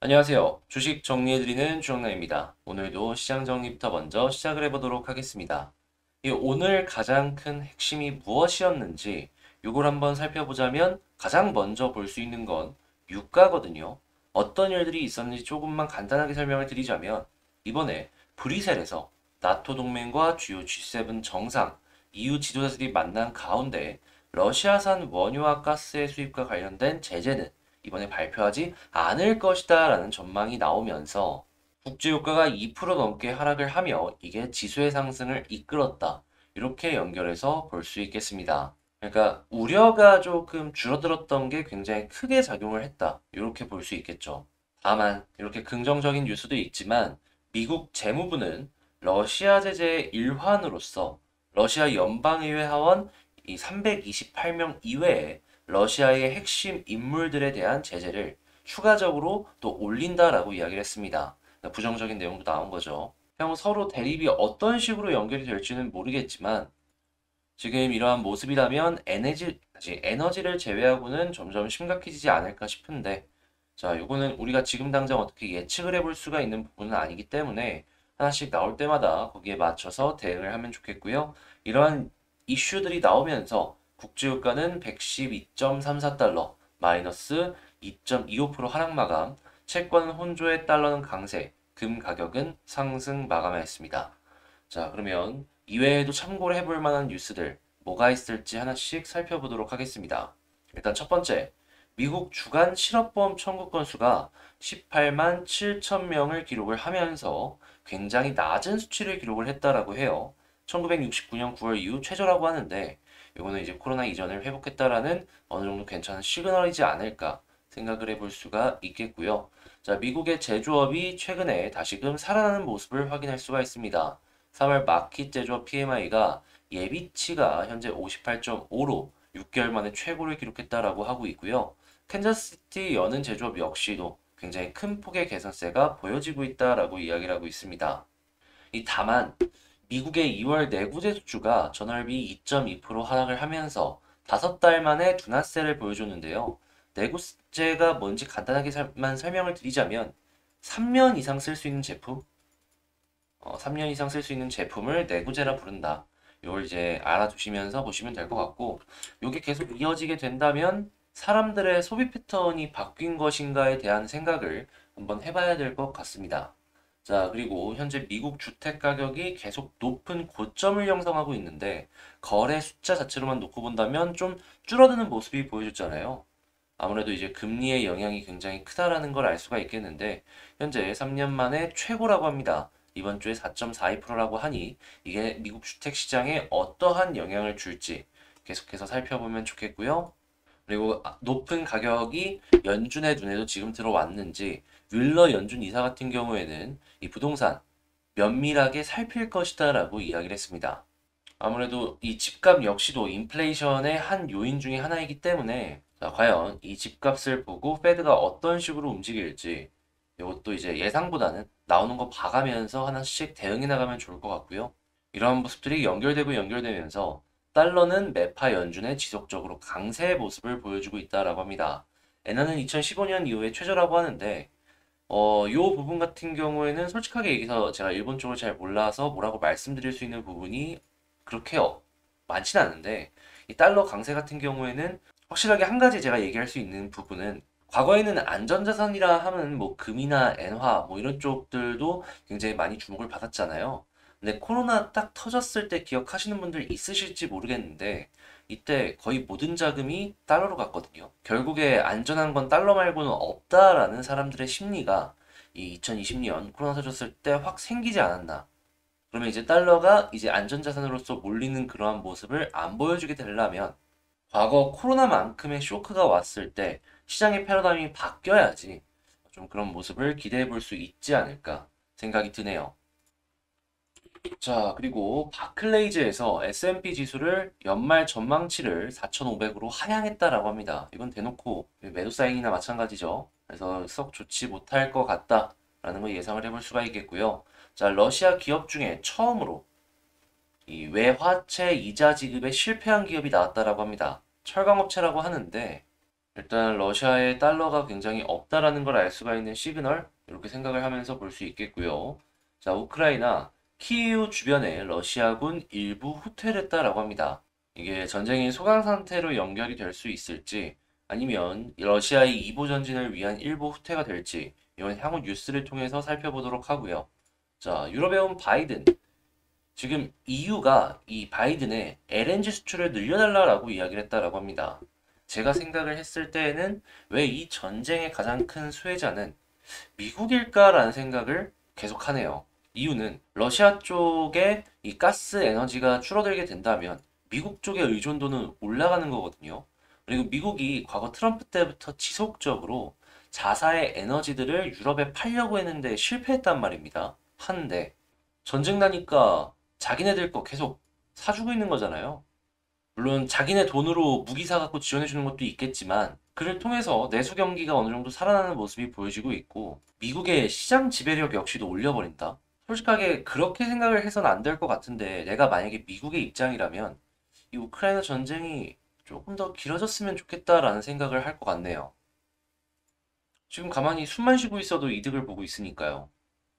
안녕하세요. 주식 정리해드리는 주영남입니다. 오늘도 시장 정리부터 먼저 시작을 해보도록 하겠습니다. 오늘 가장 큰 핵심이 무엇이었는지 이걸 한번 살펴보자면 가장 먼저 볼 수 있는 건 유가거든요. 어떤 일들이 있었는지 조금만 간단하게 설명을 드리자면 이번에 브뤼셀에서 나토 동맹과 주요 G7 정상, EU 지도자들이 만난 가운데 러시아산 원유와 가스의 수입과 관련된 제재는 이번에 발표하지 않을 것이다 라는 전망이 나오면서 국제유가가 2% 넘게 하락을 하며 이게 지수의 상승을 이끌었다. 이렇게 연결해서 볼 수 있겠습니다. 그러니까 우려가 조금 줄어들었던 게 굉장히 크게 작용을 했다. 이렇게 볼 수 있겠죠. 다만 이렇게 긍정적인 뉴스도 있지만 미국 재무부는 러시아 제재의 일환으로서 러시아 연방의회 하원 이 328명 이외에 러시아의 핵심 인물들에 대한 제재를 추가적으로 또 올린다라고 이야기를 했습니다. 그러니까 부정적인 내용도 나온 거죠. 향후 서로 대립이 어떤 식으로 연결이 될지는 모르겠지만 지금 이러한 모습이라면 에너지를 제외하고는 점점 심각해지지 않을까 싶은데 자, 요거는 우리가 지금 당장 어떻게 예측을 해볼 수가 있는 부분은 아니기 때문에 하나씩 나올 때마다 거기에 맞춰서 대응을 하면 좋겠고요. 이러한 이슈들이 나오면서 국제유가는 112.34달러, 마이너스 2.25% 하락 마감, 채권 혼조의 달러는 강세, 금 가격은 상승 마감하였습니다. 자, 그러면 이외에도 참고를 해볼 만한 뉴스들 뭐가 있을지 하나씩 살펴보도록 하겠습니다. 일단 첫 번째, 미국 주간 실업보험 청구 건수가 18만 7천 명을 기록을 하면서 굉장히 낮은 수치를 기록을 했다라고 해요. 1969년 9월 이후 최저라고 하는데 이거는 이제 코로나 이전을 회복했다라는 어느 정도 괜찮은 시그널이지 않을까 생각을 해볼 수가 있겠고요. 자, 미국의 제조업이 최근에 다시금 살아나는 모습을 확인할 수가 있습니다. 3월 마켓 제조업 PMI가 예비치가 현재 58.5로 6개월 만에 최고를 기록했다라고 하고 있고요. 캔자스시티 여는 제조업 역시도 굉장히 큰 폭의 개선세가 보여지고 있다라고 이야기를 하고 있습니다. 다만 미국의 2월 내구재 수주가 전월비 2.2% 하락을 하면서 5달 만에 둔화세를 보여줬는데요. 내구재가 뭔지 간단하게만 설명을 드리자면 3년 이상 쓸 수 있는 제품, 3년 이상 쓸 수 있는 제품을 내구재라 부른다. 이걸 이제 알아두시면서 보시면 될 것 같고, 이게 계속 이어지게 된다면 사람들의 소비 패턴이 바뀐 것인가에 대한 생각을 한번 해봐야 될 것 같습니다. 자, 그리고 현재 미국 주택 가격이 계속 높은 고점을 형성하고 있는데, 거래 숫자 자체로만 놓고 본다면 좀 줄어드는 모습이 보여졌잖아요. 아무래도 이제 금리의 영향이 굉장히 크다라는 걸 알 수가 있겠는데, 현재 3년 만에 최고라고 합니다. 이번 주에 4.42%라고 하니 이게 미국 주택 시장에 어떠한 영향을 줄지 계속해서 살펴보면 좋겠고요. 그리고 높은 가격이 연준의 눈에도 지금 들어왔는지 윌러 연준 이사 같은 경우에는 이 부동산 면밀하게 살필 것이다라고 이야기를 했습니다. 아무래도 이 집값 역시도 인플레이션의 한 요인 중에 하나이기 때문에 자, 과연 이 집값을 보고 페드가 어떤 식으로 움직일지 이것도 이제 예상보다는 나오는 거 봐가면서 하나씩 대응해 나가면 좋을 것 같고요. 이러한 모습들이 연결되고 연결되면서 달러는 매파 연준의 지속적으로 강세의 모습을 보여주고 있다라고 합니다. 엔화는 2015년 이후에 최저라고 하는데 요 부분 같은 경우에는 솔직하게 얘기해서 제가 일본 쪽을 잘 몰라서 뭐라고 말씀드릴 수 있는 부분이 그렇게 많진 않은데 이 달러 강세 같은 경우에는 확실하게 한 가지 제가 얘기할 수 있는 부분은 과거에는 안전자산이라 하면 뭐 금이나 엔화 뭐 이런 쪽들도 굉장히 많이 주목을 받았잖아요. 근데 코로나 딱 터졌을 때 기억하시는 분들 있으실지 모르겠는데 이때 거의 모든 자금이 달러로 갔거든요. 결국에 안전한 건 달러 말고는 없다라는 사람들의 심리가 이 2020년 코로나 터졌을 때 확 생기지 않았나. 그러면 이제 달러가 이제 안전자산으로서 몰리는 그러한 모습을 안 보여주게 되려면 과거 코로나만큼의 쇼크가 왔을 때 시장의 패러다임이 바뀌어야지 좀 그런 모습을 기대해 볼 수 있지 않을까 생각이 드네요. 자, 그리고 바클레이즈에서 S&P 지수를 연말 전망치를 4,500으로 하향했다라고 합니다. 이건 대놓고 매도 사인이나 마찬가지죠. 그래서 썩 좋지 못할 것 같다라는 걸 예상을 해볼 수가 있겠고요. 자, 러시아 기업 중에 처음으로 이 외화채 이자 지급에 실패한 기업이 나왔다라고 합니다. 철강업체라고 하는데 일단 러시아에 달러가 굉장히 없다라는 걸 알 수가 있는 시그널 이렇게 생각을 하면서 볼 수 있겠고요. 자, 우크라이나 키이우 주변에 러시아군 일부 후퇴했다라고 합니다. 이게 전쟁이 소강 상태로 연결이 될 수 있을지 아니면 러시아의 이보 전진을 위한 일부 후퇴가 될지 이건 향후 뉴스를 통해서 살펴보도록 하고요. 자, 유럽에 온 바이든. 지금 EU가 이 바이든의 LNG 수출을 늘려달라고 이야기를 했다라고 합니다. 제가 생각을 했을 때에는 왜 이 전쟁의 가장 큰 수혜자는 미국일까라는 생각을 계속하네요. 이유는 러시아 쪽에 이 가스 에너지가 줄어들게 된다면 미국 쪽의 의존도는 올라가는 거거든요. 그리고 미국이 과거 트럼프 때부터 지속적으로 자사의 에너지들을 유럽에 팔려고 했는데 실패했단 말입니다. 한데 전쟁 나니까 자기네들 거 계속 사주고 있는 거잖아요. 물론 자기네 돈으로 무기 사갖고 지원해주는 것도 있겠지만 그를 통해서 내수 경기가 어느 정도 살아나는 모습이 보여지고 있고 미국의 시장 지배력 역시도 올려버린다. 솔직하게 그렇게 생각을 해서는 안 될 것 같은데 내가 만약에 미국의 입장이라면 이 우크라이나 전쟁이 조금 더 길어졌으면 좋겠다라는 생각을 할 것 같네요. 지금 가만히 숨만 쉬고 있어도 이득을 보고 있으니까요.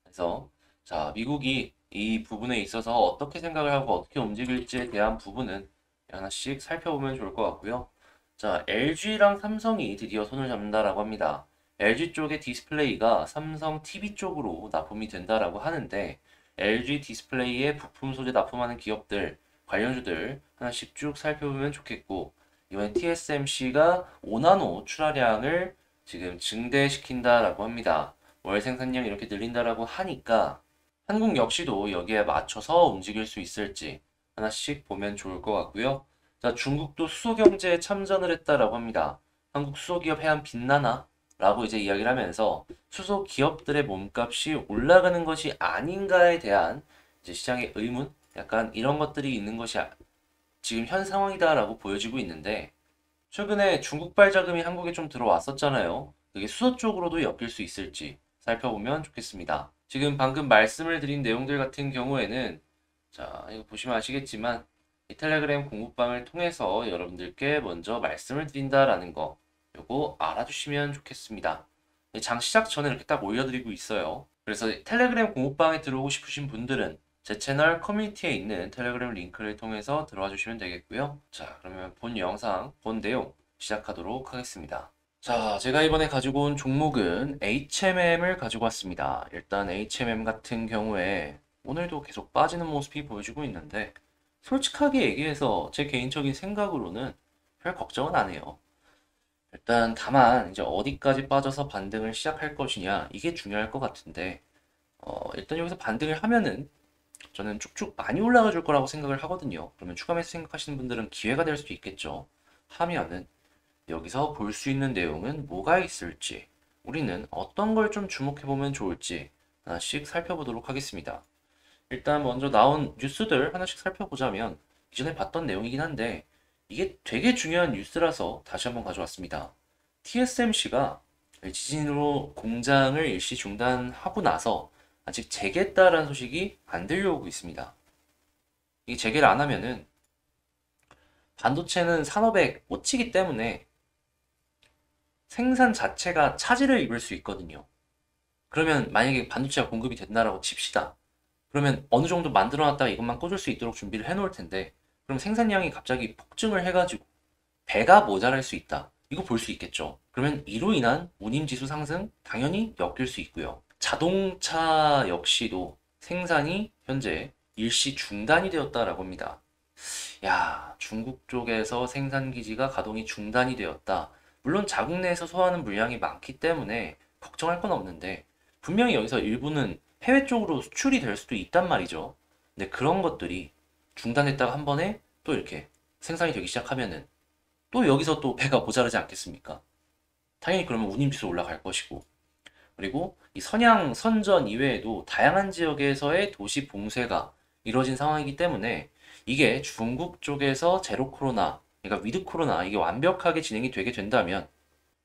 그래서 자, 미국이 이 부분에 있어서 어떻게 생각을 하고 어떻게 움직일지에 대한 부분은 하나씩 살펴보면 좋을 것 같고요. 자, LG랑 삼성이 드디어 손을 잡는다라고 합니다. LG 쪽의 디스플레이가 삼성 TV 쪽으로 납품이 된다라고 하는데 LG 디스플레이에 부품 소재 납품하는 기업들, 관련주들 하나씩 쭉 살펴보면 좋겠고 이번에 TSMC가 5나노 출하량을 지금 증대시킨다라고 합니다. 월 생산량 이렇게 늘린다라고 하니까 한국 역시도 여기에 맞춰서 움직일 수 있을지 하나씩 보면 좋을 것 같고요. 자, 중국도 수소경제에 참전을 했다라고 합니다. 한국 수소기업 해안 빛나나? 라고 이제 이야기를 하면서 수소기업들의 몸값이 올라가는 것이 아닌가에 대한 이제 시장의 의문? 약간 이런 것들이 있는 것이 지금 현 상황이다라고 보여지고 있는데 최근에 중국발 자금이 한국에 좀 들어왔었잖아요. 그게 수소 쪽으로도 엮일 수 있을지 살펴보면 좋겠습니다. 지금 방금 말씀을 드린 내용들 같은 경우에는 자, 이거 보시면 아시겠지만 이 텔레그램 공부방을 통해서 여러분들께 먼저 말씀을 드린다라는 거 요거 알아주시면 좋겠습니다. 장 시작 전에 이렇게 딱 올려드리고 있어요. 그래서 텔레그램 공부방에 들어오고 싶으신 분들은 제 채널 커뮤니티에 있는 텔레그램 링크를 통해서 들어와 주시면 되겠고요. 자, 그러면 본 영상, 본 내용 시작하도록 하겠습니다. 자, 제가 이번에 가지고 온 종목은 HMM을 가지고 왔습니다. 일단 HMM 같은 경우에 오늘도 계속 빠지는 모습이 보여지고 있는데 솔직하게 얘기해서 제 개인적인 생각으로는 별 걱정은 안 해요. 일단 다만 이제 어디까지 빠져서 반등을 시작할 것이냐 이게 중요할 것 같은데 일단 여기서 반등을 하면은 저는 쭉쭉 많이 올라가 줄 거라고 생각을 하거든요. 그러면 추가 매수 생각하시는 분들은 기회가 될 수도 있겠죠. 하면은 여기서 볼 수 있는 내용은 뭐가 있을지, 우리는 어떤 걸 좀 주목해 보면 좋을지 하나씩 살펴보도록 하겠습니다. 일단 먼저 나온 뉴스들 하나씩 살펴보자면 이전에 봤던 내용이긴 한데 이게 되게 중요한 뉴스라서 다시 한번 가져왔습니다. TSMC가 지진으로 공장을 일시 중단하고 나서 아직 재개했다라는 소식이 안 들려오고 있습니다. 이 재개를 안 하면은 반도체는 산업에 꽂히기 때문에 생산 자체가 차질을 입을 수 있거든요. 그러면 만약에 반도체가 공급이 된다라고 칩시다. 그러면 어느 정도 만들어 놨다가 이것만 꽂을 수 있도록 준비를 해 놓을 텐데 그럼 생산량이 갑자기 폭증을 해가지고 배가 모자랄 수 있다. 이거 볼 수 있겠죠. 그러면 이로 인한 운임지수 상승 당연히 엮일 수 있고요. 자동차 역시도 생산이 현재 일시 중단이 되었다라고 합니다. 야, 중국 쪽에서 생산 기지가 가동이 중단이 되었다. 물론 자국 내에서 소화하는 물량이 많기 때문에 걱정할 건 없는데 분명히 여기서 일부는 해외 쪽으로 수출이 될 수도 있단 말이죠. 근데 그런 것들이 중단했다가 한 번에 또 이렇게 생산이 되기 시작하면은 또 여기서 또 배가 모자라지 않겠습니까? 당연히 그러면 운임지수 올라갈 것이고 그리고 이 선양, 선전 이외에도 다양한 지역에서의 도시 봉쇄가 이루어진 상황이기 때문에 이게 중국 쪽에서 제로 코로나, 그러니까 위드 코로나 이게 완벽하게 진행이 되게 된다면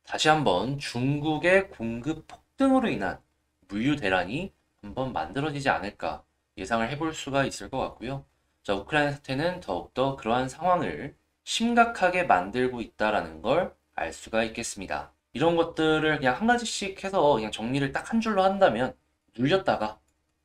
다시 한번 중국의 공급 폭등으로 인한 물류 대란이 한번 만들어지지 않을까 예상을 해볼 수가 있을 것 같고요. 자, 우크라이나 사태는 더욱더 그러한 상황을 심각하게 만들고 있다라는 걸 알 수가 있겠습니다. 이런 것들을 그냥 한 가지씩 해서 그냥 정리를 딱 한 줄로 한다면 눌렸다가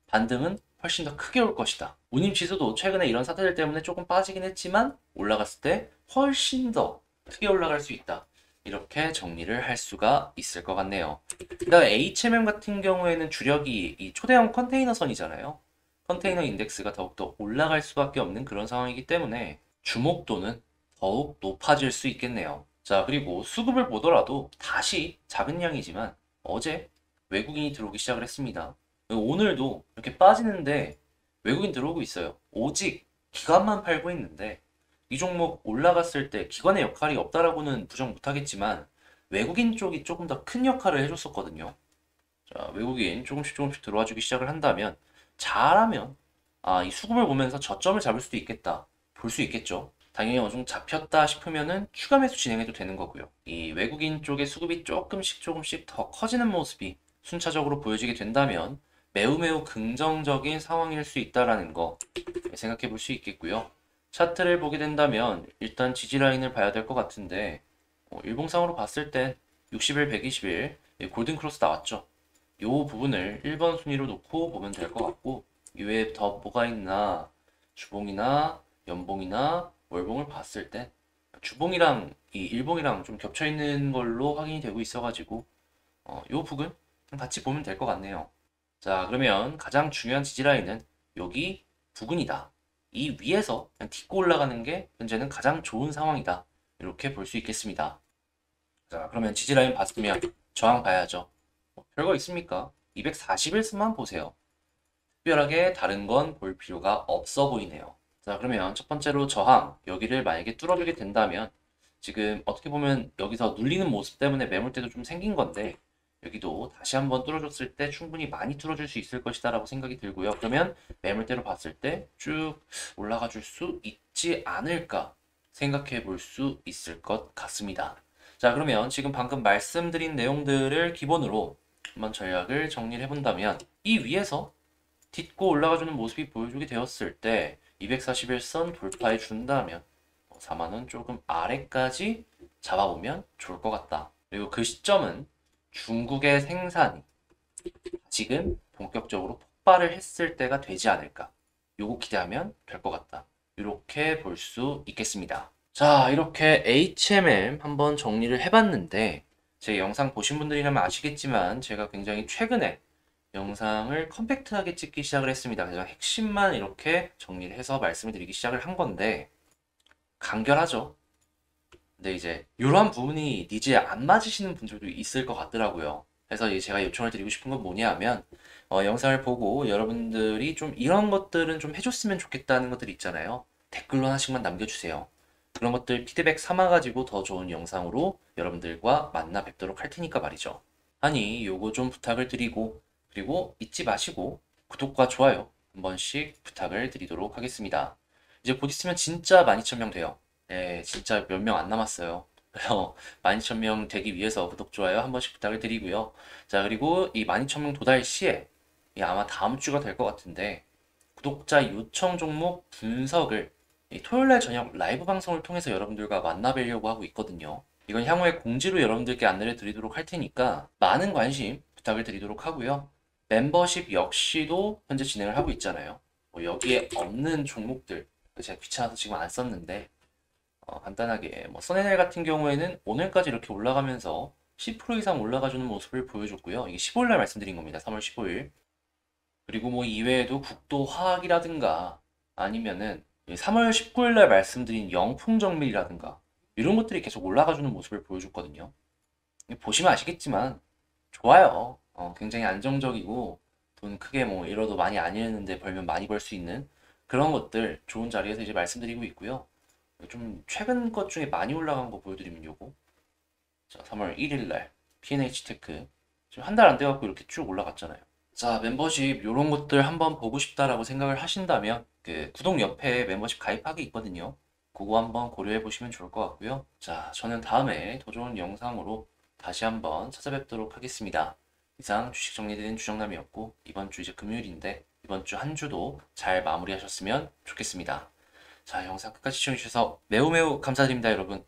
반등은 훨씬 더 크게 올 것이다. 운임 지수도 최근에 이런 사태들 때문에 조금 빠지긴 했지만 올라갔을 때 훨씬 더 크게 올라갈 수 있다. 이렇게 정리를 할 수가 있을 것 같네요. 그다음에 HMM 같은 경우에는 주력이 이 초대형 컨테이너선이잖아요. 컨테이너 인덱스가 더욱더 올라갈 수밖에 없는 그런 상황이기 때문에 주목도는 더욱 높아질 수 있겠네요. 자, 그리고 수급을 보더라도 다시 작은 양이지만 어제 외국인이 들어오기 시작을 했습니다. 오늘도 이렇게 빠지는데 외국인 들어오고 있어요. 오직 기관만 팔고 있는데 이 종목 올라갔을 때 기관의 역할이 없다라고는 부정 못하겠지만 외국인 쪽이 조금 더 큰 역할을 해줬었거든요. 자, 외국인 조금씩 들어와 주기 시작을 한다면 잘하면 이 수급을 보면서 저점을 잡을 수도 있겠다. 볼 수 있겠죠. 당연히 어느 정도 잡혔다 싶으면은 추가 매수 진행해도 되는 거고요. 이 외국인 쪽의 수급이 조금씩 더 커지는 모습이 순차적으로 보여지게 된다면 매우 긍정적인 상황일 수 있다라는 거 생각해 볼 수 있겠고요. 차트를 보게 된다면 일단 지지 라인을 봐야 될 것 같은데 일봉상으로 봤을 땐 60일, 120일 골든 크로스 나왔죠. 이 부분을 1번 순위로 놓고 보면 될 것 같고 이외에 더 뭐가 있나 주봉이나 연봉이나 월봉을 봤을 때 주봉이랑 이 일봉이랑 좀 겹쳐 있는 걸로 확인이 되고 있어가지고 이 부분 같이 보면 될 것 같네요. 자, 그러면 가장 중요한 지지라인은 여기 부근이다. 이 위에서 그냥 딛고 올라가는 게 현재는 가장 좋은 상황이다. 이렇게 볼 수 있겠습니다. 자, 그러면 지지라인 봤으면 저항 봐야죠. 별거 있습니까? 241선만 보세요. 특별하게 다른 건 볼 필요가 없어 보이네요. 자, 그러면 첫 번째로 저항, 여기를 만약에 뚫어주게 된다면 지금 어떻게 보면 여기서 눌리는 모습 때문에 매물대도 좀 생긴 건데 여기도 다시 한번 뚫어줬을 때 충분히 많이 뚫어줄 수 있을 것이다 라고 생각이 들고요. 그러면 매물대로 봤을 때 쭉 올라가 줄 수 있지 않을까 생각해 볼 수 있을 것 같습니다. 자, 그러면 지금 방금 말씀드린 내용들을 기본으로 한번 전략을 정리를 해본다면 이 위에서 딛고 올라가주는 모습이 보여주게 되었을 때 241선 돌파해 준다면 4만원 조금 아래까지 잡아보면 좋을 것 같다. 그리고 그 시점은 중국의 생산이 지금 본격적으로 폭발을 했을 때가 되지 않을까. 요거 기대하면 될 것 같다. 이렇게 볼 수 있겠습니다. 자, 이렇게 HMM 한번 정리를 해봤는데 제 영상 보신 분들이라면 아시겠지만 제가 굉장히 최근에 영상을 컴팩트하게 찍기 시작을 했습니다. 그래서 핵심만 이렇게 정리를 해서 말씀을 드리기 시작을 한 건데 간결하죠. 근데 이제 이러한 부분이 니즈에 안 맞으시는 분들도 있을 것 같더라고요. 그래서 이제 제가 요청을 드리고 싶은 건 뭐냐면 영상을 보고 여러분들이 좀 이런 것들은 좀 해줬으면 좋겠다는 것들이 있잖아요. 댓글로 하나씩만 남겨주세요. 그런 것들 피드백 삼아가지고 더 좋은 영상으로 여러분들과 만나 뵙도록 할 테니까 말이죠. 아니, 요거 좀 부탁을 드리고 그리고 잊지 마시고 구독과 좋아요 한 번씩 부탁을 드리도록 하겠습니다. 이제 곧 있으면 진짜 12,000명 돼요. 네, 진짜 몇 명 안 남았어요. 그래서 12,000명 되기 위해서 구독, 좋아요 한 번씩 부탁을 드리고요. 자, 그리고 이 12,000명 도달 시에 아마 다음 주가 될 것 같은데 구독자 요청 종목 분석을 토요일날 저녁 라이브 방송을 통해서 여러분들과 만나뵈려고 하고 있거든요. 이건 향후에 공지로 여러분들께 안내를 드리도록 할 테니까 많은 관심 부탁을 드리도록 하고요. 멤버십 역시도 현재 진행을 하고 있잖아요. 여기에 없는 종목들 제가 귀찮아서 지금 안 썼는데 간단하게 써네넬 같은 경우에는 오늘까지 이렇게 올라가면서 10% 이상 올라가주는 모습을 보여줬고요. 이게 15일날 말씀드린 겁니다. 3월 15일. 그리고 이외에도 국도화학이라든가 아니면은 3월 19일날 말씀드린 영풍정밀이라든가 이런 것들이 계속 올라가주는 모습을 보여줬거든요. 보시면 아시겠지만 좋아요. 굉장히 안정적이고 돈 크게 잃어도 많이 안 잃는데 벌면 많이 벌 수 있는 그런 것들 좋은 자리에서 이제 말씀드리고 있고요. 좀 최근 것 중에 많이 올라간 거 보여드리면 요거 자, 3월 1일날 P&H테크 지금 한 달 안 돼갖고 이렇게 쭉 올라갔잖아요. 자, 멤버십 요런 것들 한번 보고 싶다라고 생각을 하신다면 그 구독 옆에 멤버십 가입하기 있거든요. 그거 한번 고려해 보시면 좋을 것 같고요. 자, 저는 다음에 더 좋은 영상으로 다시 한번 찾아뵙도록 하겠습니다. 이상 주식 정리되는 주정남이었고 이번 주 이제 금요일인데 이번 주 한 주도 잘 마무리하셨으면 좋겠습니다. 자, 영상 끝까지 시청해주셔서 매우 감사드립니다, 여러분.